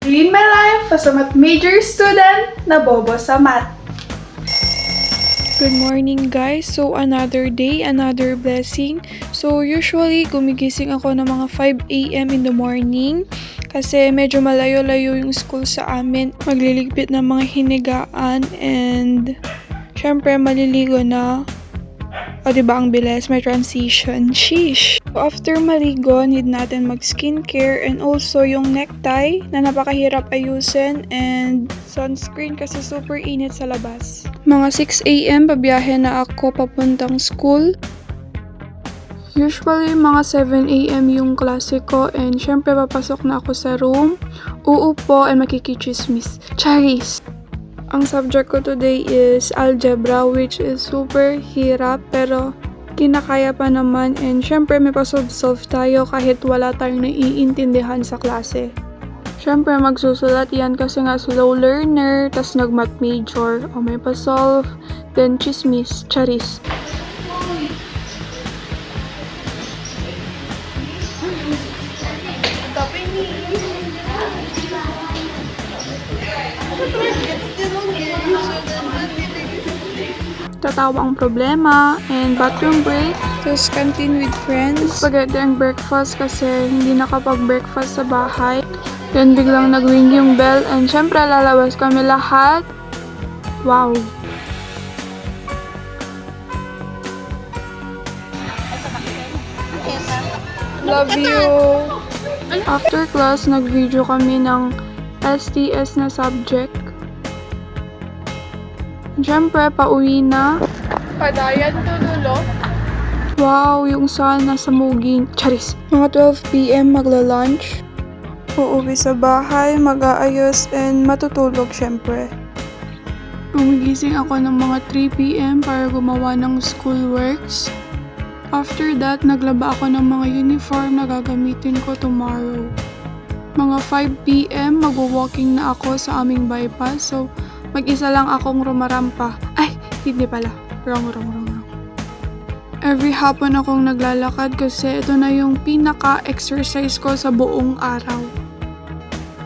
In my life as a math major student na bobo sa math. Good morning guys. So another day, another blessing. So usually gumigising ako ng mga 5 a.m. in the morning kasi medyo malayo-layo yung school sa amin. Magliligpit ng mga hinigaan and syempre maliligo na. O diba ang bilis, may transition. Sheesh! So after maligo, need natin mag-skincare and also yung necktie na napakahirap ayusin and sunscreen kasi super init sa labas. Mga 6 a.m. pabiyahe na ako papuntang school. Usually mga 7 a.m. yung klase ko and syempre papasok na ako sa room, uupo and makikichismis. Charis! Ang subject ko today is algebra which is super hirap pero kinakaya pa naman and syempre may pa-solve tayo kahit wala tayong naiintindihan sa klase. Syempre magsusulat yan kasi nga slow learner tas nag-math major o may pa-solve then chismis, charis. Tatawa ang problema, and bathroom break, tapos canteen with friends, spaghetti and breakfast kasi hindi nakapag-breakfast sa bahay. Then biglang nag-ring yung bell, and syempre lalabas kami lahat. Wow! Love you! After class, nag-video kami ng STS na subject. Siyempre, pauwi na. Padayan to dulo. Wow, yung sun nasa muging. Charis. Mga 12 p.m. magla-lunch. Uuwi sa bahay, mag-aayos, and matutulog syempre. Gumigising ako ng mga 3 p.m. para gumawa ng schoolworks. After that, naglaba ako ng mga uniform na gagamitin ko tomorrow. Mga 5 p.m. mag-walking na ako sa aming bypass. So, mag-isa lang akong rumarampa. Ay, hindi pala. Wrong. Every hapon akong naglalakad kasi ito na yung pinaka-exercise ko sa buong araw.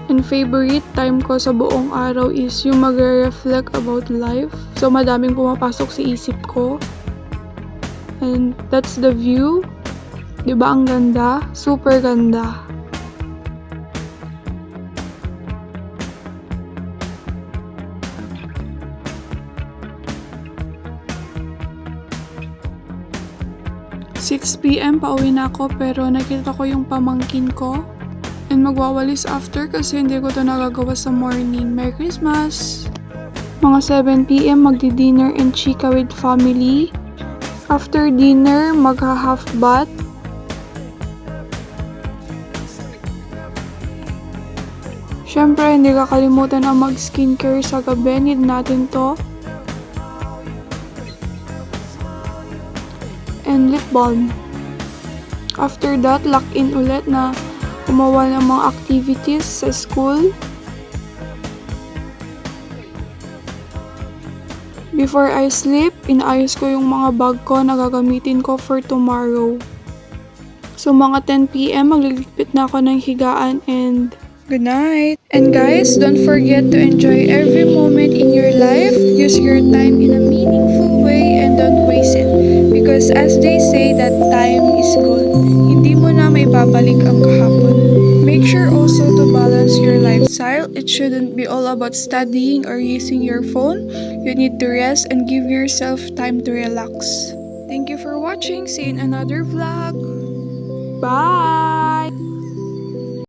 And favorite time ko sa buong araw is yung mag-reflect about life. So, madaming pumapasok sa isip ko. And that's the view. Diba ang ganda? Super ganda. (6 p.m. pauwi na ako pero nakita ko yung pamangkin ko and magwawalis after kasi hindi ko to nagagawa sa morning. Merry Christmas! Mga 7 p.m. magdi-dinner and chika with family. After dinner, magha-half bath. Syempre, hindi kakalimutan ang mag-skincare sa gabi. Need natin to. And lip balm. After that, lock-in ulit na gumawa ng mga activities sa school. Before I sleep, inaayos ko yung mga bag ko na gagamitin ko for tomorrow. So mga 10 p.m. magliligpit na ako ng higaan and good night! And guys, don't forget to enjoy every moment in your life. Use your time in a meaningful way and don't waste it. Because as they say that time is gold, hindi mo na may babalik ang kahapon. Make sure also to balance your lifestyle. It shouldn't be all about studying or using your phone. You need to rest and give yourself time to relax. Thank you for watching. See you in another vlog. Bye!